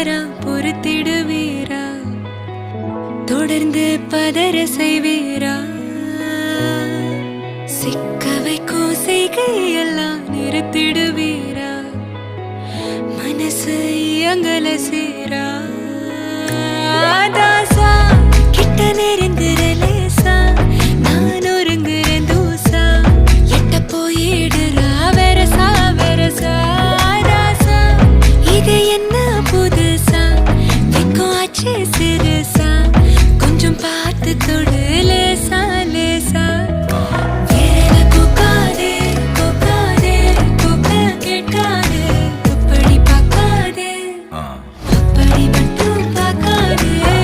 தவறா பொறுத்திடுவீரா? தொடர்ந்து பதற செய்வீரா? சிக்க வைக்கும் செய்கையெல்லாம் நிறுத்திடுவீரா? மனசு இயங்கல சீரா? தாசா கிட்ட நெருங்குற லேசா, நான் ஒருங்குற தூசா, எட்ட போயிடுறா வெரசா வெரசா. தாசா இது என்ன புதுசா, வெக்கம் ஆச்சு சிறுசா, கொஞ்சம் பார்த்து தொடு